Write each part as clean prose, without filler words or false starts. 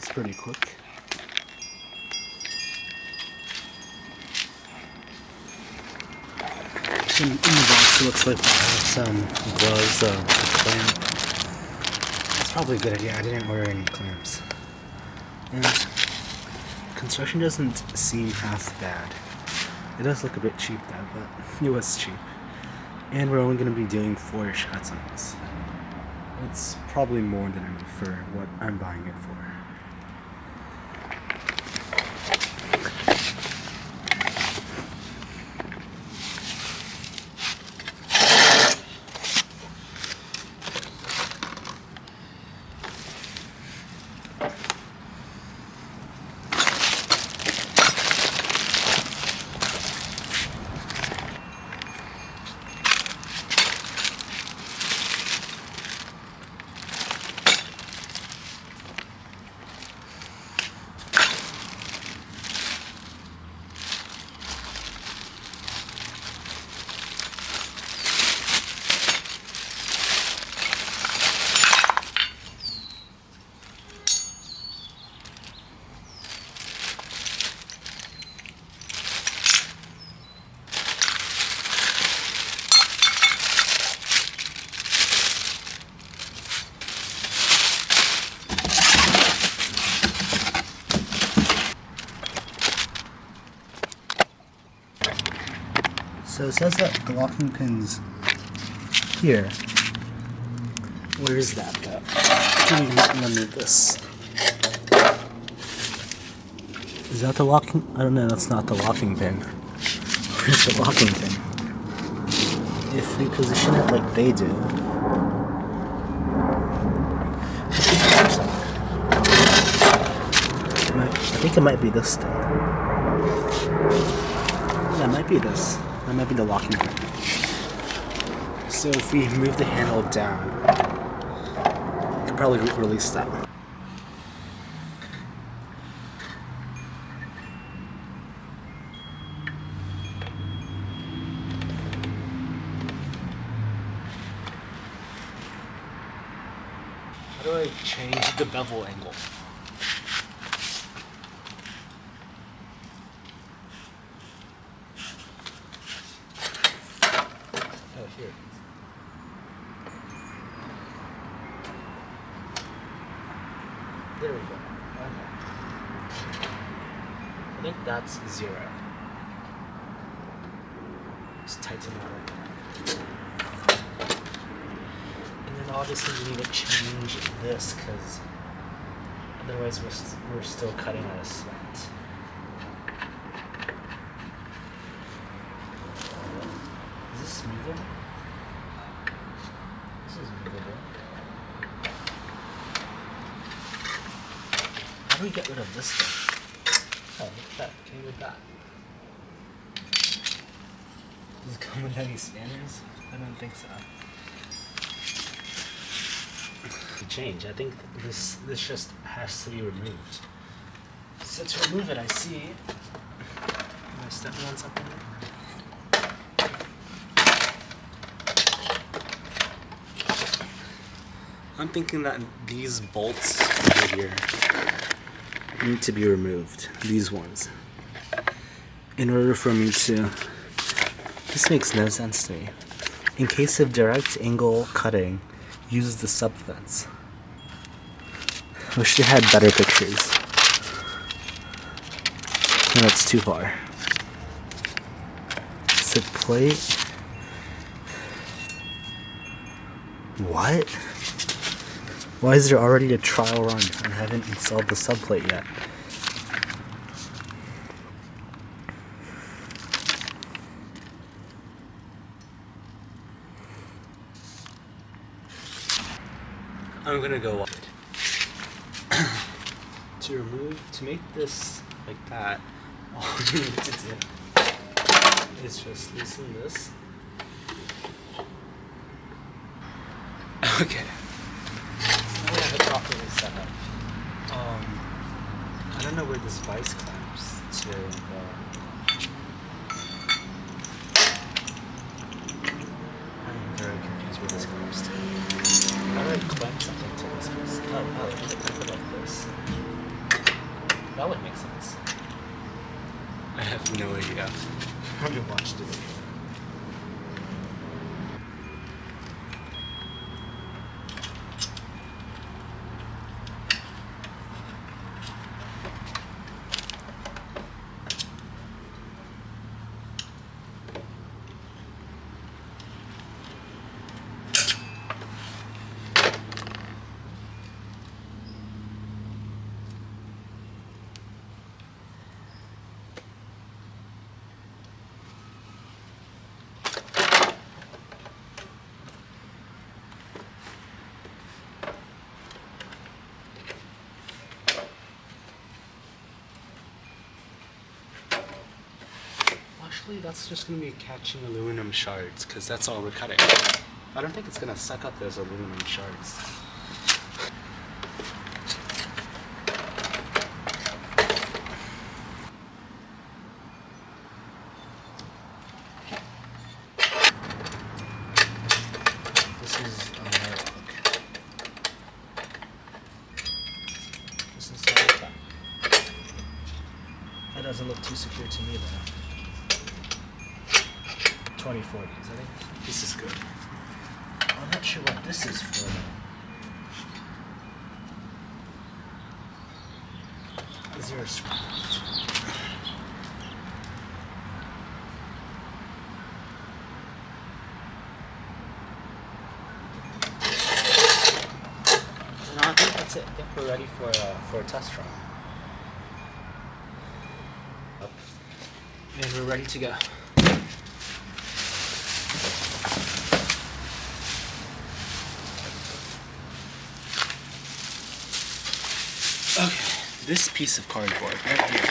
It's pretty quick. In the box it looks like we have some gloves, a clamp. It's probably a good idea. I didn't order any clamps. And construction doesn't seem half bad. It does look a bit cheap though, but it was cheap. And we're only going to be doing 4-ish cuts on this. It's probably more than enough for what I'm buying it for. So it says that the locking pin's here. Where is that though? Let me remove this. Is that the locking? I don't know, that's not the locking pin. Where's the locking pin? If we position it like they do. I think it might be this thing. Yeah, it might be this. That might be the locking pin. So if we move the handle down, we can probably release that. How do I change the bevel angle? Oh, here. There we go. Okay. I think that's 0. Just tighten that right. And then obviously we need to change this because otherwise we're still cutting at a slant. Is this movable? This is movable. How do we get rid of this thing? Oh, look at that. Can you do that? Does it come with any spanners? I don't think so. Change. I think this just has to be removed. So to remove it, I see. Am I stepping on something? I'm thinking that these bolts over here need to be removed. These ones. In order for me to... This makes no sense to me. In case of direct angle cutting, use the subfence. Wish they had better pictures. No, that's too far. Sit plate. What? Why is there already a trial run? I haven't installed the subplate yet. I'm gonna go wide. To make this like that, all we need to do is just loosen this. Okay. So now we have it properly set up. I don't know where this vice clamps to. I'm very confused where this clamps to. How do I clamp something to this piece? Oh, I put it like this. That would make sense. I have no idea. I haven't watched it before. Actually, that's just going to be catching aluminum shards, because that's all we're cutting. I don't think it's going to suck up those aluminum shards. This is This is that doesn't look too secure to me though. 2040s, I think this is good. I'm not sure what this is for though. Is there a screw? No, I think that's it. I think we're ready for a test run. And we're ready to go. Okay, this piece of cardboard right here.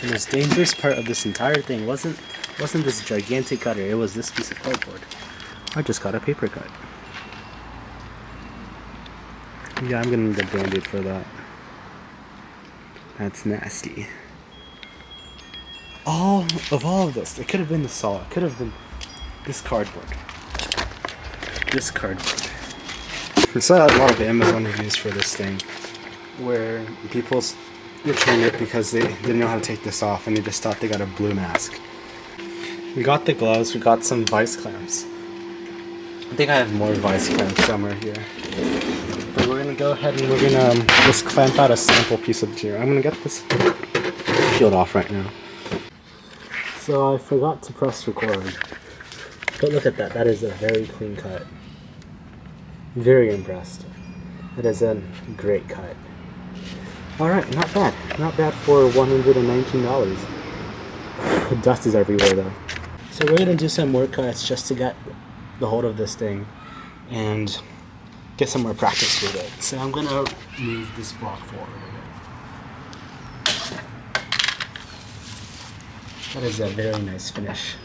The most dangerous part of this entire thing wasn't this gigantic cutter, it was this piece of cardboard. I just got a paper cut. Yeah, I'm gonna need a Band-Aid for that. That's nasty. All of this, it could have been the saw, it could have been this cardboard. This cardboard. I saw a lot of Amazon reviews for this thing, where people returned it because they didn't know how to take this off and they just thought they got a blue mask. We got the gloves, we got some vice clamps. I think I have more vice clamps somewhere here. But we're gonna go ahead and we're gonna just clamp out a sample piece of material. I'm gonna get this peeled off right now. So I forgot to press record. But look at that, that is a very clean cut. Very impressed. That is a great cut. Alright, not bad. Not bad for $119. The dust is everywhere though. So we're going to do some more cuts just to get the hold of this thing and get some more practice with it. So I'm going to move this block forward a bit. That is a very nice finish.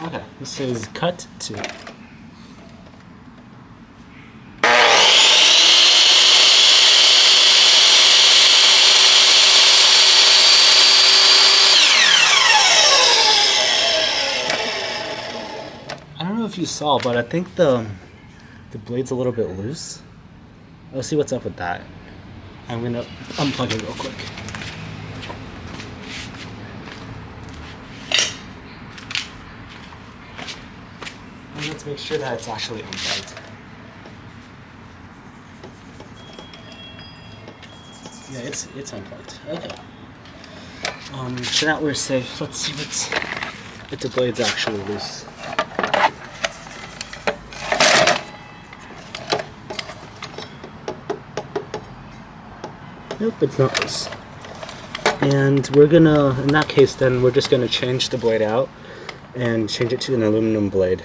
Okay, this is cut 2. I don't know if you saw, but I think the blade's a little bit loose. Let's see what's up with that. I'm gonna unplug it real quick. And let's make sure that it's actually unplugged. Yeah, it's unplugged. Okay. So that we're safe. Let's see if the blade's actually loose. Nope, it's not loose. And we're gonna, in that case then, we're just gonna change the blade out and change it to an aluminum blade.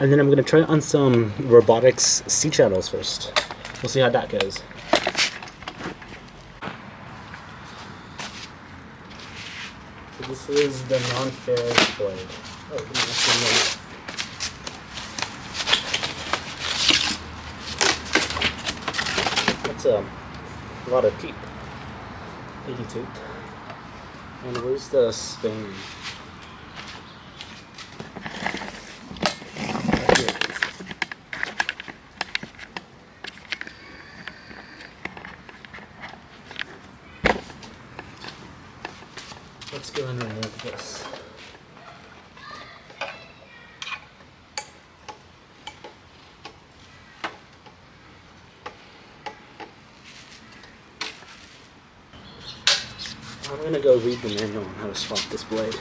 And then I'm gonna try it on some robotics seat channels first. We'll see how that goes. So this is the non-ferrous blade. Oh, give me just a minute. That's A lot of teeth. 82. And where's the span? Let's go and remove this. I'm going to go read the manual on how to swap this blade.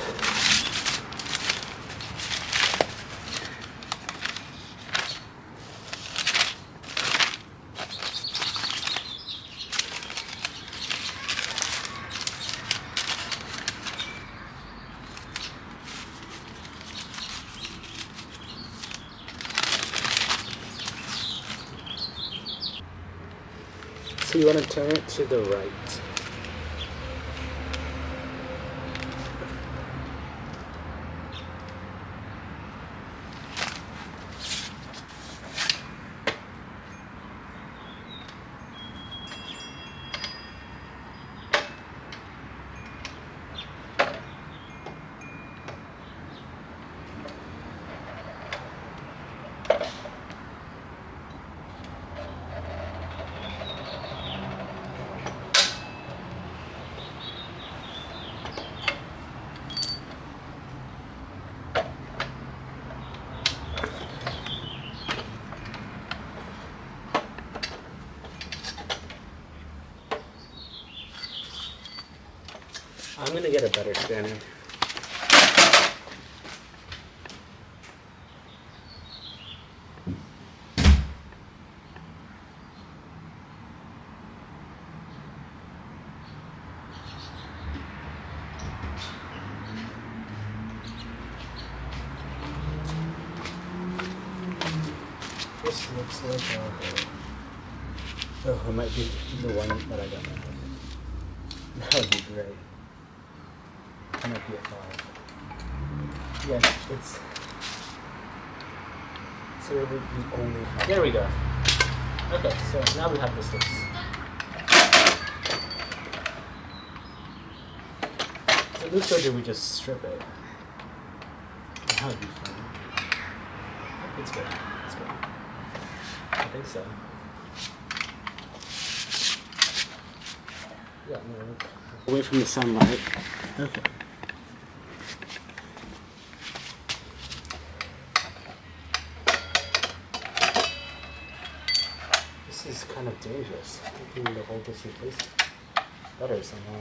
So you want to turn it to the right. I'm gonna get a better spanner. This looks like oh, it might be the one that I got. That would be great. It might be a 5. Yes, it's literally the only. There we go. Okay, so now we have this loose. So loose, or do we just strip it? That would be fun. It's good. It's good. I think so. Yeah, no. Away from the sunlight. Okay. This is kind of dangerous. I need to hold this in place better somehow.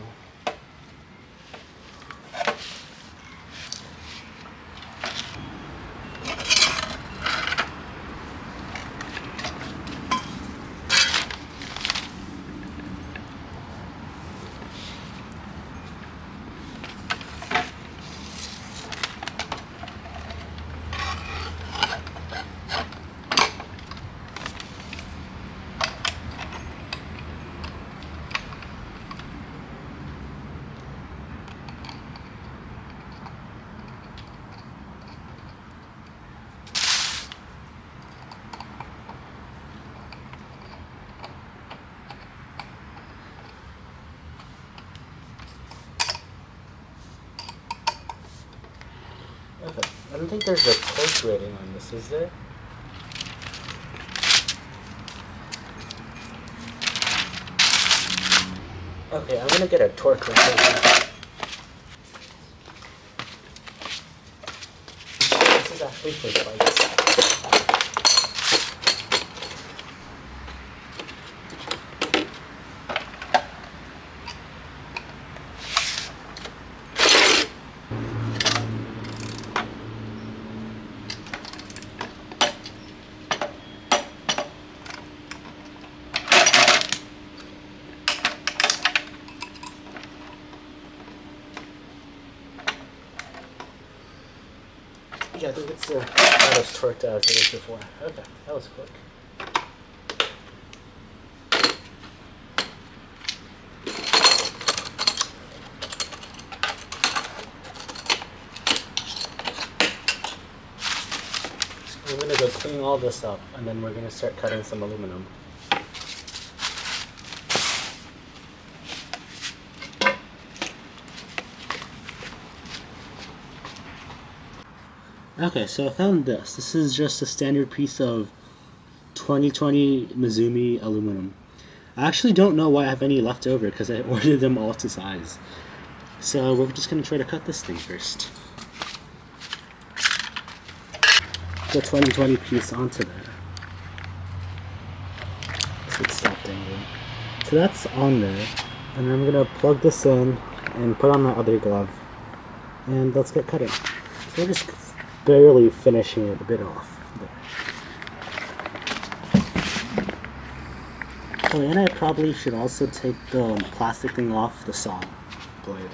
Okay. I don't think there's a torque rating on this, is there? Okay, I'm gonna get a torque rating. This is actually for bikes. Yeah, I think it's not as torqued out as it was before. Okay, that was quick. I'm gonna go clean all this up, and then we're gonna start cutting some aluminum. Okay, so I found this. This is just a standard piece of 2020 Mizumi aluminum. I actually don't know why I have any left over because I ordered them all to size. So we're just going to try to cut this thing first. The 2020 piece onto there. So it's stopped dangling. So that's on there. And then I'm going to plug this in and put on my other glove. And let's get cutting. So we're just barely finishing it a bit off. There. Oh, and I probably should also take the plastic thing off the saw blade.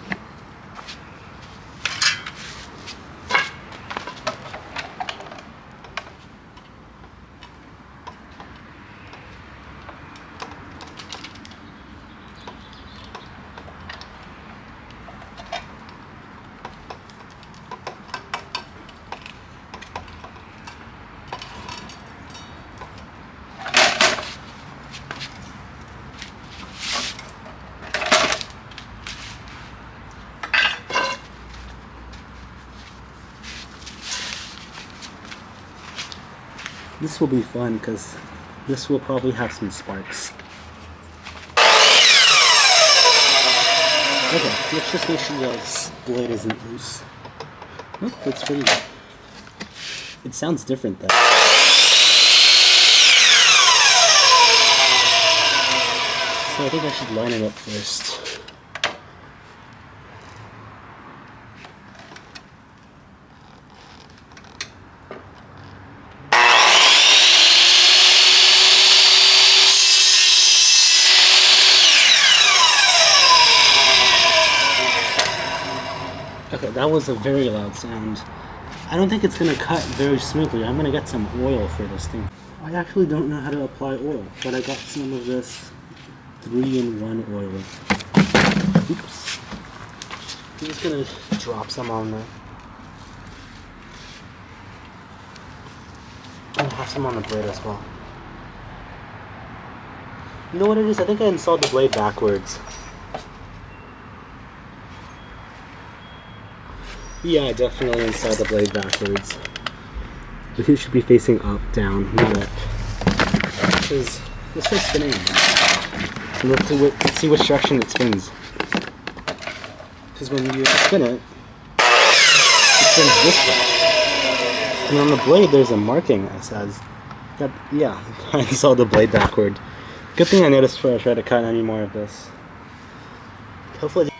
This will be fun because this will probably have some sparks. Okay, let's just make sure the blade isn't loose. Oh, that's pretty good. It sounds different though. So I think I should line it up first. Okay, that was a very loud sound. I don't think it's going to cut very smoothly. I'm going to get some oil for this thing. I actually don't know how to apply oil, but I got some of this 3-in-1 oil. Oops. I'm just going to drop some on there. And have some on the blade as well. You know what it is? I think I installed the blade backwards. Yeah, I definitely installed the blade backwards. The hoop should be facing up, down, not up. Because this is spinning. Let's see which direction it spins. Because when you spin it, it spins this way. And on the blade, there's a marking that says that, yeah, I installed the blade backward. Good thing I noticed before I try to cut any more of this. Hopefully.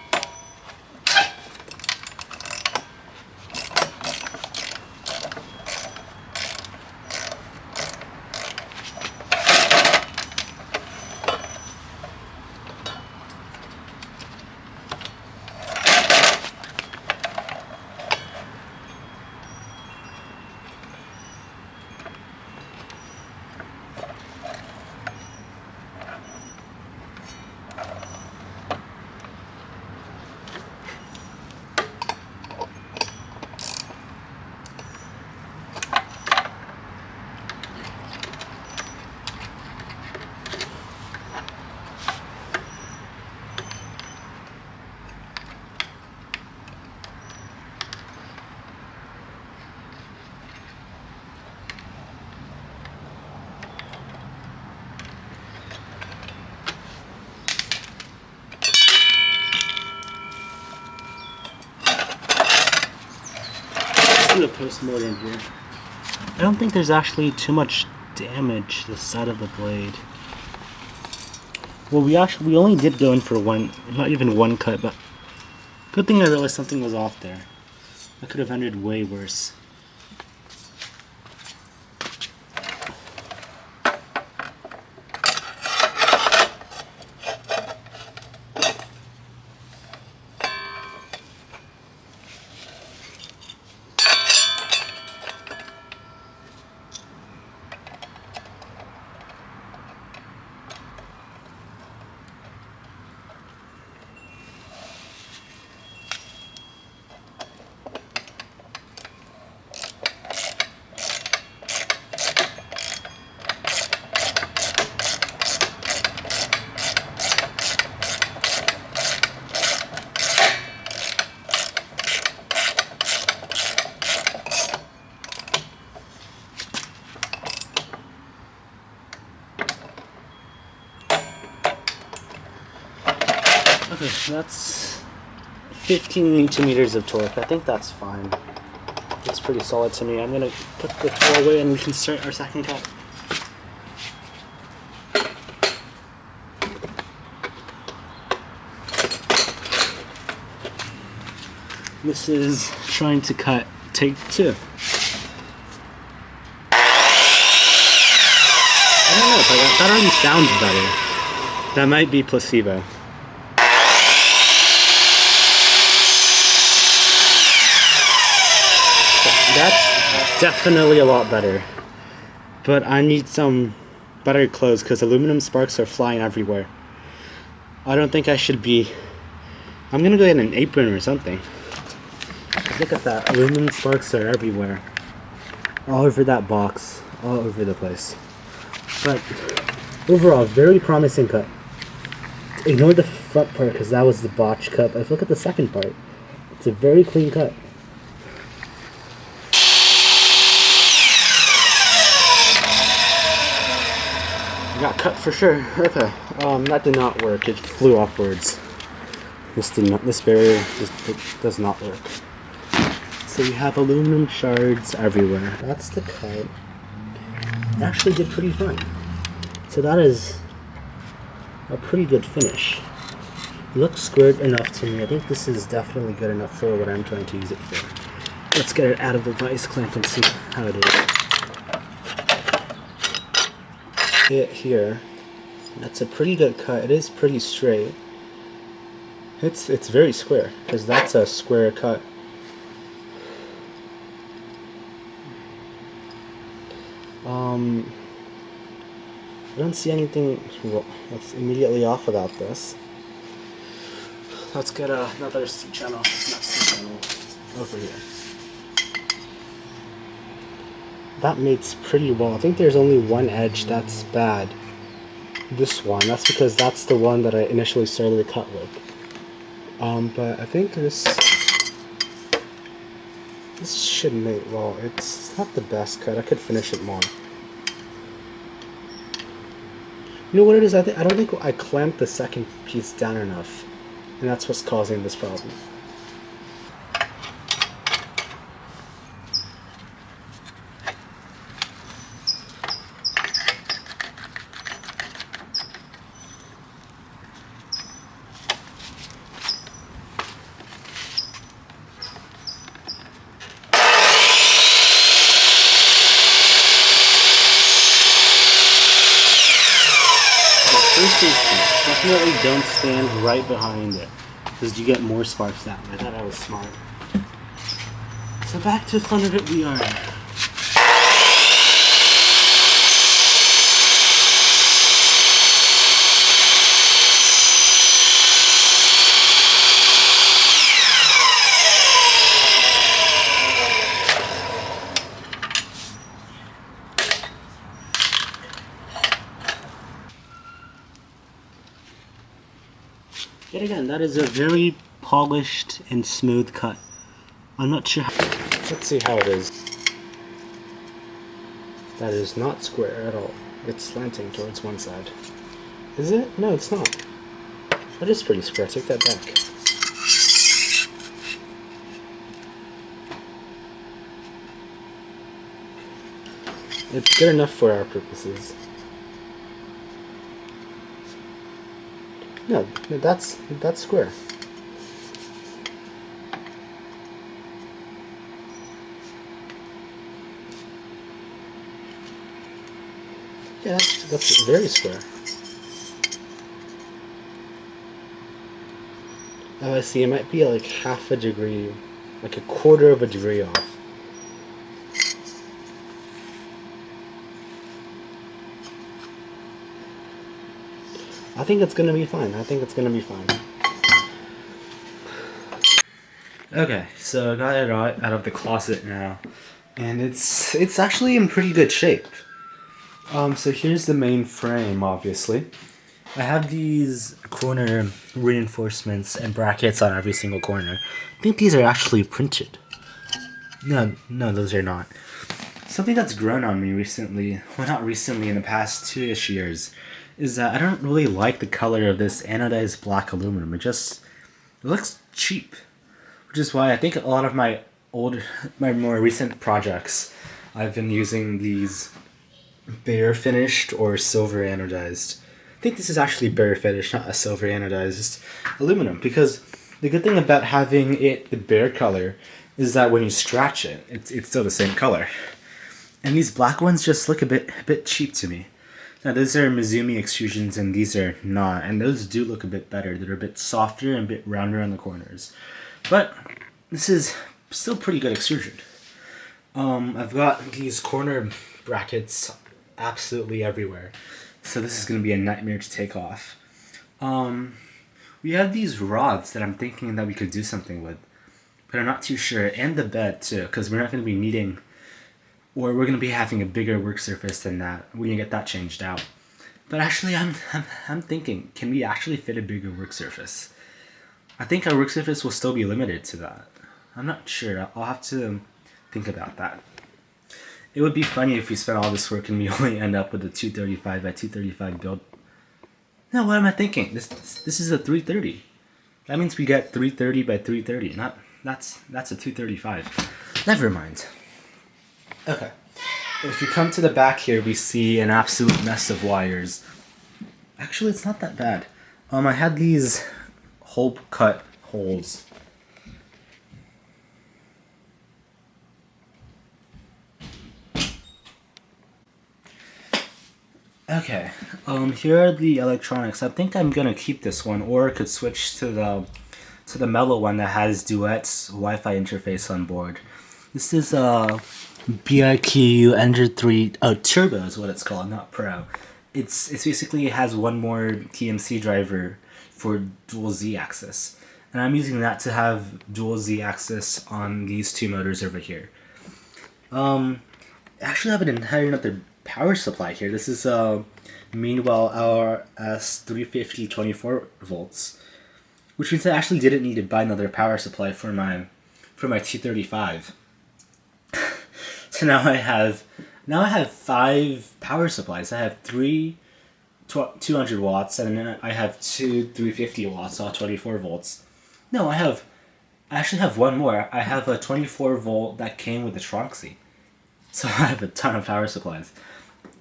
Do a post-mortem here. I don't think there's actually too much damage to the side of the blade. Well, we only did go in for one, not even one cut, but good thing I realized something was off there. That could have ended way worse. That's 15 Newton meters of torque. I think that's fine. It's pretty solid to me. I'm gonna put the tool away and we can start our second cut. This is trying to cut take 2. I don't know, but that already sounds better. That might be placebo. That's definitely a lot better. But I need some better clothes because aluminum sparks are flying everywhere. I don't think I should be... I'm gonna go get an apron or something. Look at that, aluminum sparks are everywhere. All over that box, all over the place. But overall, very promising cut. Ignore the front part because that was the botch cut. But if you look at the second part, it's a very clean cut. Got cut for sure. Okay, that did not work. It flew upwards. This barrier does not work. So you have aluminum shards everywhere. That's the cut. It actually did pretty fine. So that is a pretty good finish. It looks squared enough to me. I think this is definitely good enough for what I'm trying to use it for. Let's get it out of the vice clamp and see how it is. It here. That's a pretty good cut. It is pretty straight. It's very square because that's a square cut. I don't see anything that's immediately off about this. Let's get another C channel, not C channel, over here. That mates pretty well. I think there's only one edge that's bad. This one, that's because that's the one that I initially started the cut with. But I think this should mate well. It's not the best cut. I could finish it more. You know what it is? I don't think I clamped the second piece down enough, and that's what's causing this problem. Definitely don't stand right behind it, because you get more sparks that way. I thought I was smart. So back to the fun of it we are. Yet again, that is a very polished and smooth cut. I'm not sure. Let's see how it is. That is not square at all. It's slanting towards one side. Is it? No, it's not. That is pretty square. Take that back. It's good enough for our purposes. No, that's square. Yeah, that's very square. Oh, I see. It might be like half a degree, like a quarter of a degree off. I think it's gonna be fine. Okay, so I got it out of the closet now, and it's actually in pretty good shape. So here's the main frame. Obviously, I have these corner reinforcements and brackets on every single corner. I think these are actually printed. No, those are not. Something that's grown on me recently, well not recently, in the past 2-ish years, is that I don't really like the color of this anodized black aluminum. It looks cheap. Which is why I think a lot of my more recent projects, I've been using these bare finished or silver anodized. I think this is actually bare finished, not a silver anodized aluminum, because the good thing about having it the bare color is that when you scratch it, it's still the same color. And these black ones just look a bit cheap to me. Now those are Mizumi extrusions and these are not, and those do look a bit better. They're a bit softer and a bit rounder on the corners. But this is still pretty good extrusion. I've got these corner brackets absolutely everywhere. So this is going to be a nightmare to take off. We have these rods that I'm thinking that we could do something with, but I'm not too sure. And the bed too, because we're not going to be needing, or we're going to be having a bigger work surface than that when you get that changed out. But actually, I'm thinking, can we actually fit a bigger work surface? I think our work surface will still be limited to that. I'm not sure. I'll have to think about that. It would be funny if we spent all this work and we only end up with a 235 by 235 build. No, what am I thinking? This is a 330. That means we get 330 by 330. That's a 235. Never mind. Okay. If you come to the back here, we see an absolute mess of wires. Actually, it's not that bad. I had these hole cut holes. Okay, here are the electronics. I think I'm gonna keep this one, or I could switch to the mellow one that has Duet's Wi-Fi interface on board. This is BIQ Ender 3 Turbo is what it's called, not Pro. It's basically, it has one more TMC driver for dual Z-axis, and I'm using that to have dual Z-axis on these two motors over here. I actually have an entire another power supply here. This is Meanwhile RS350 24 volts, which means I actually didn't need to buy another power supply for my 235. So now I have 5 power supplies. I have 3 200 watts, and then I have 2 350 watts, all 24 volts. No, I actually have one more. I have a 24 volt that came with the Tronxy. So I have a ton of power supplies.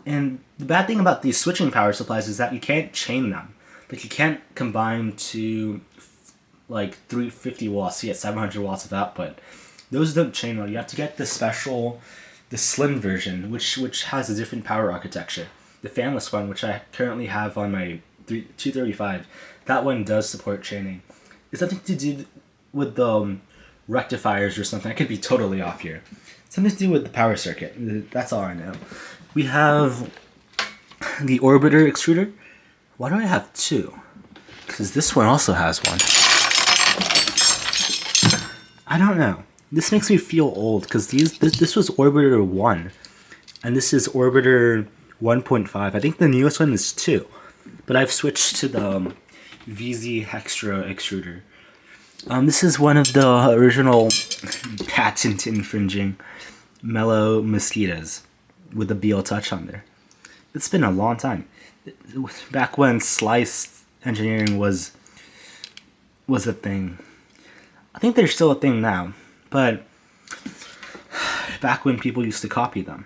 And the bad thing about these switching power supplies is that you can't chain them. Like, you can't combine to like 350 watts to get 700 watts of output. Those don't chain well. You have to get the slim version, which has a different power architecture. The fanless one, which I currently have on my 235, that one does support chaining. It's something to do with the rectifiers or something. I could be totally off here. Something to do with the power circuit. That's all I know. We have the orbiter extruder. Why do I have 2? Because this one also has one. I don't know. This makes me feel old, because this was orbiter 1, and this is orbiter 1.5. I think the newest one is 2, but I've switched to the VZ Hextra extruder. This is one of the original patent infringing mellow mosquitoes with the BL Touch on there. It's been a long time. Back when slice engineering was a thing. I think they're still a thing now, but back when people used to copy them.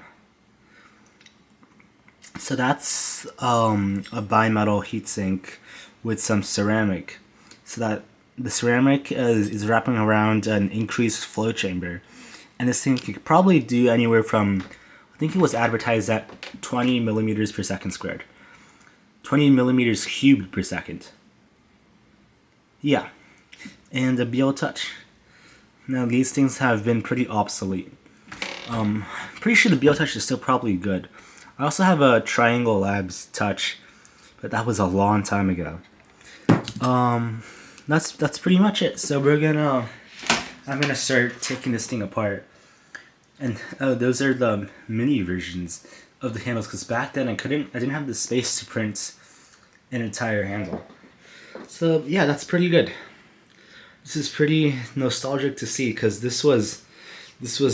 So that's a bimetal heatsink with some ceramic, so that the ceramic is wrapping around an increased flow chamber, and this thing could probably do anywhere from, I think it was advertised at 20 millimeters per second squared. 20 millimeters cubed per second. Yeah. And a BL Touch. Now, these things have been pretty obsolete. Pretty sure the BL Touch is still probably good. I also have a Triangle Labs Touch, but that was a long time ago. That's pretty much it. So I'm gonna start taking this thing apart. And those are the mini versions of the handles, because back then I didn't have the space to print an entire handle. So yeah, that's pretty good. This is pretty nostalgic to see, because this was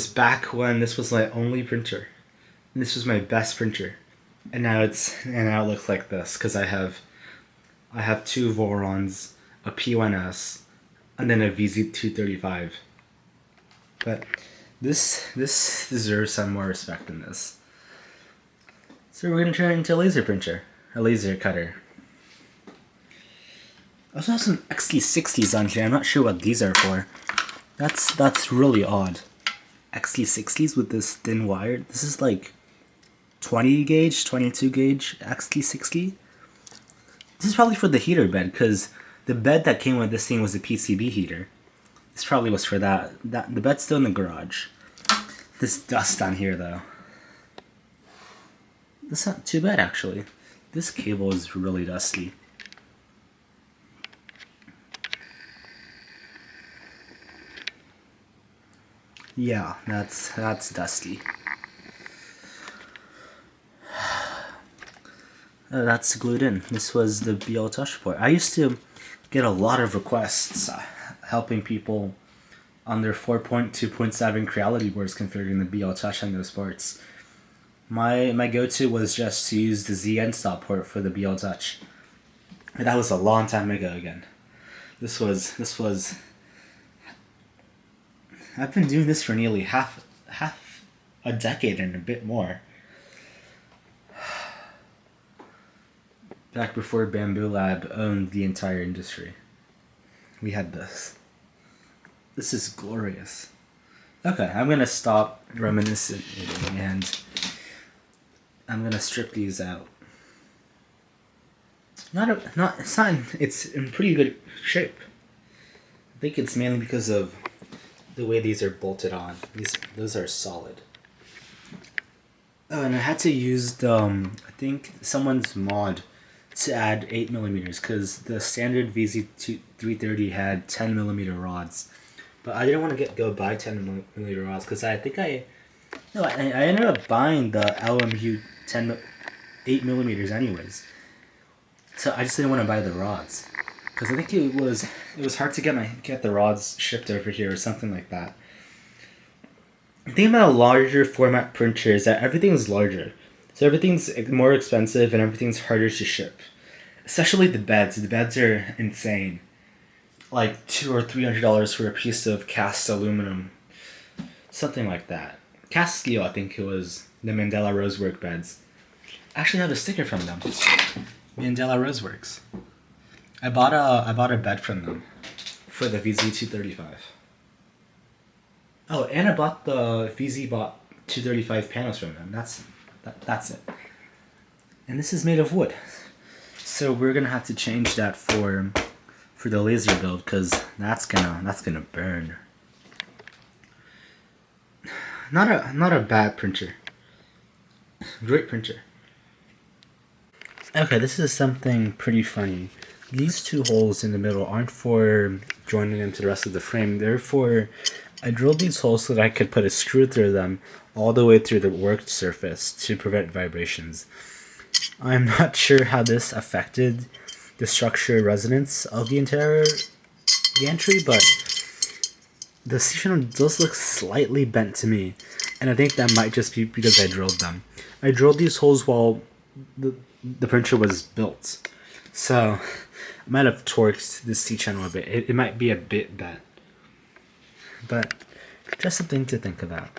back when this was my only printer. And this was my best printer, and now it looks like this because I have two Vorons, a P1S, and then a VZ235. But this deserves some more respect than this. So we're gonna turn it into a laser printer, a laser cutter. I also have some XT60s on here. I'm not sure what these are for. That's really odd. XT60s with this thin wire. This is like 20 gauge, 22 gauge XT60. This is probably for the heater bed because the bed that came with this thing was a PCB heater. This probably was for that. The bed's still in the garage. This dust on here though. That's not too bad actually. This cable is really dusty. Yeah, that's dusty. That's glued in. This was the BL touch port. I used to get a lot of requests helping people on their 4.2.7 Creality boards configuring the BL touch on those ports. My go-to was just to use the ZN stop port for the BL touch. And that was a long time ago again. This was I've been doing this for nearly half a decade and a bit more. Back before Bamboo Lab owned the entire industry. We had this. This is glorious. Okay, I'm gonna stop reminiscing and I'm gonna strip these out. It's in pretty good shape. I think it's mainly because of the way these are bolted on. Those are solid. Oh, and I had to use I think someone's mod to add 8mm because the standard VZ330 had 10mm rods, but I didn't want to go buy 10mm rods because I ended up buying the LMU 8mm anyways. So I just didn't want to buy the rods because I think it was hard to get the rods shipped over here or something like that. The thing about larger format printers is that everything's larger. So everything's more expensive and everything's harder to ship. Especially the beds. The beds are insane. Like $200 or $300 for a piece of cast aluminum. Something like that. Cast steel, I think it was the Mandela Rosework beds. I actually have a sticker from them. Mandela Roseworks. I bought a bed from them for the VZ235. Oh, and I bought the VzBot 235 panels from them. That's it. And this is made of wood. So we're gonna have to change that for the laser build because that's gonna burn. Not a bad printer. Great printer. Okay, this is something pretty funny. These two holes in the middle aren't for joining them to the rest of the frame. They're for, I drilled these holes so that I could put a screw through them all the way through the work surface to prevent vibrations. I'm not sure how this affected the structure resonance of the entire gantry, but the C-channel does look slightly bent to me, and I think that might just be because I drilled them. I drilled these holes while the printer was built, so I might have torqued the C-channel a bit. It might be a bit bent, but just something to think about.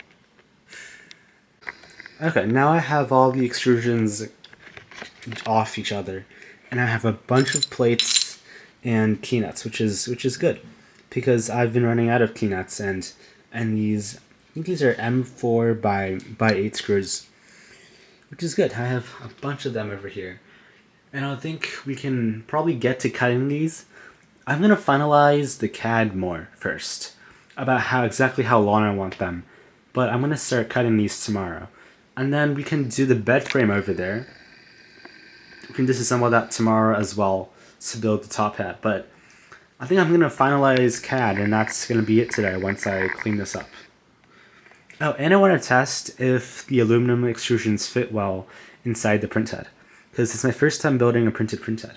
Okay, now I have all the extrusions off each other, and I have a bunch of plates and key nuts, which is good because I've been running out of key nuts and these, I think these are M4 by 8 screws, which is good. I have a bunch of them over here, and I think we can probably get to cutting these. I'm gonna finalize the CAD more first about exactly how long I want them, but I'm gonna start cutting these tomorrow, and then we can do the bed frame over there. We can disassemble that tomorrow as well to build the top hat, but I think I'm going to finalize CAD, and that's going to be it today once I clean this up. Oh, and I want to test if the aluminum extrusions fit well inside the printhead, because it's my first time building a printed printhead.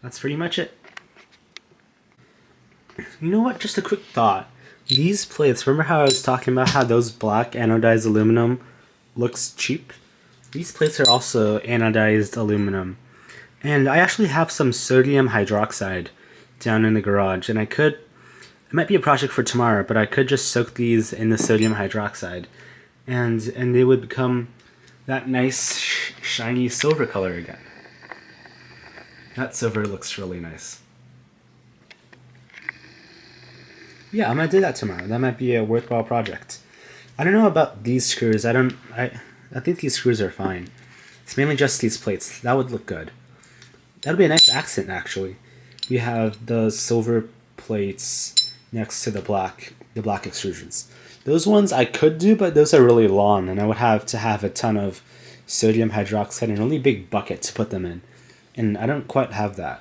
That's pretty much it. You know what? Just a quick thought. These plates, remember how I was talking about how those black anodized aluminum looks cheap. These plates are also anodized aluminum. And I actually have some sodium hydroxide down in the garage, and it might be a project for tomorrow, but I could just soak these in the sodium hydroxide, and they would become that nice shiny silver color again. That silver looks really nice. Yeah, I'm gonna do that tomorrow. That might be a worthwhile project. I don't know about these screws. I think these screws are fine. It's mainly just these plates. That would look good. That'd be a nice accent, actually. We have the silver plates next to the black extrusions. Those ones I could do, but those are really long, and I would have to have a ton of sodium hydroxide and a really big bucket to put them in. And I don't quite have that.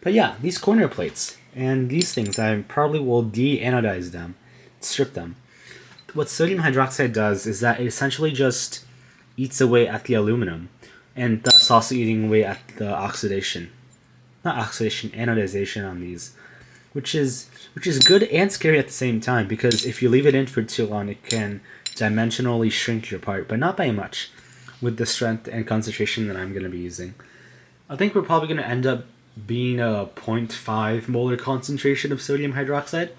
But yeah, these corner plates and these things, I probably will de-anodize them, strip them. What sodium hydroxide does is that it essentially just eats away at the aluminum, and thus also eating away at the anodization on these, which is good and scary at the same time, because if you leave it in for too long, it can dimensionally shrink your part, but not by much, with the strength and concentration that I'm going to be using. I think we're probably going to end up being a 0.5 molar concentration of sodium hydroxide.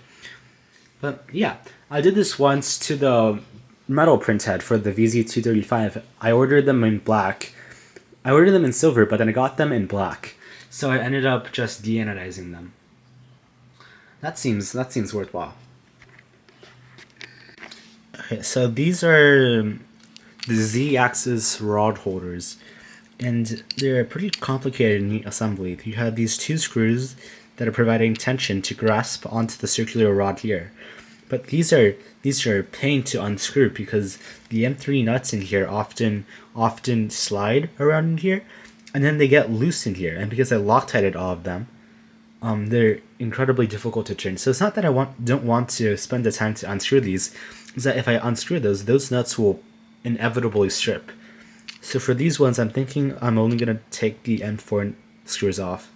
But yeah, I did this once to the metal printhead for the VZ235. I ordered them in black. I ordered them in silver, but then I got them in black. So I ended up just de-anodizing them. That seems worthwhile. Okay, so these are the Z-axis rod holders, and they're a pretty complicated and neat assembly. You have these two screws that are providing tension to grasp onto the circular rod here. But these are a pain to unscrew because the M3 nuts in here often slide around in here, and then they get loose in here. And because I Loctited all of them, they're incredibly difficult to turn. So it's not that I don't want to spend the time to unscrew these. It's that if I unscrew those nuts will inevitably strip. So for these ones, I'm thinking I'm only gonna take the M4 screws off,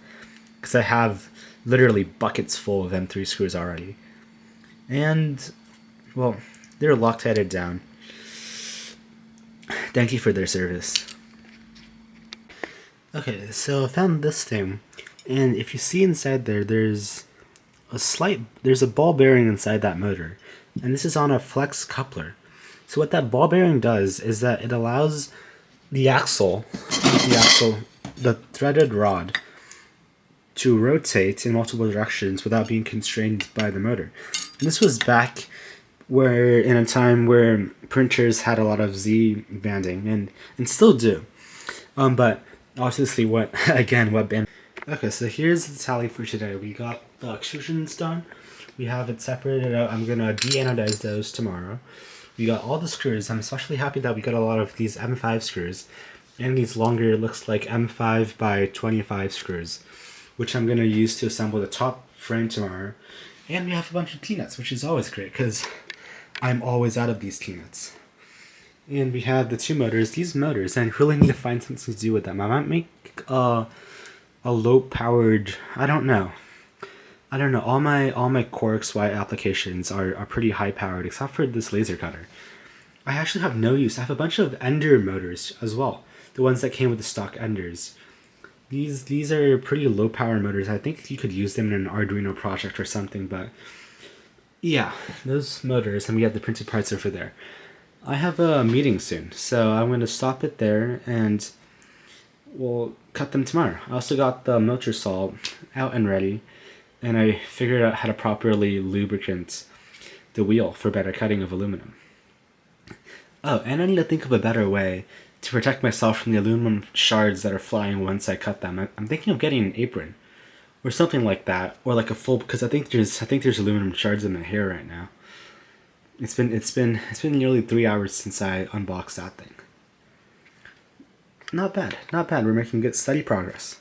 because I have literally buckets full of M3 screws already. And, well, they're Loctited down. Thank you for their service. Okay, so I found this thing, and if you see inside there's a ball bearing inside that motor, and this is on a flex coupler. So what that ball bearing does is that it allows the threaded rod, to rotate in multiple directions without being constrained by the motor. And this was back in a time where printers had a lot of Z banding, and still do. But obviously what band. Okay, so here's the tally for today. We got the extrusions done. We have it separated out. I'm gonna de-anodize those tomorrow. We got all the screws. I'm especially happy that we got a lot of these M5 screws and these longer, looks like M5 by 25 screws, which I'm going to use to assemble the top frame tomorrow. And we have a bunch of T-nuts, which is always great because I'm always out of these T-nuts. And we have the two motors. These motors, I really need to find something to do with them. I might make a low-powered, I don't know. All my Core XY applications are pretty high powered, except for this laser cutter. I actually have no use. I have a bunch of Ender motors as well, the ones that came with the stock Enders. These are pretty low power motors. I think you could use them in an Arduino project or something, but yeah, those motors, and we have the printed parts over there. I have a meeting soon, so I'm going to stop it there and we'll cut them tomorrow. I also got the motor saw out and ready, and I figured out how to properly lubricant the wheel for better cutting of aluminum. Oh, and I need to think of a better way to protect myself from the aluminum shards that are flying once I cut them. I'm thinking of getting an apron or something like that, or like a full, because I think there's aluminum shards in my hair right now. It's been nearly 3 hours since I unboxed that thing. Not bad. We're making good, steady progress.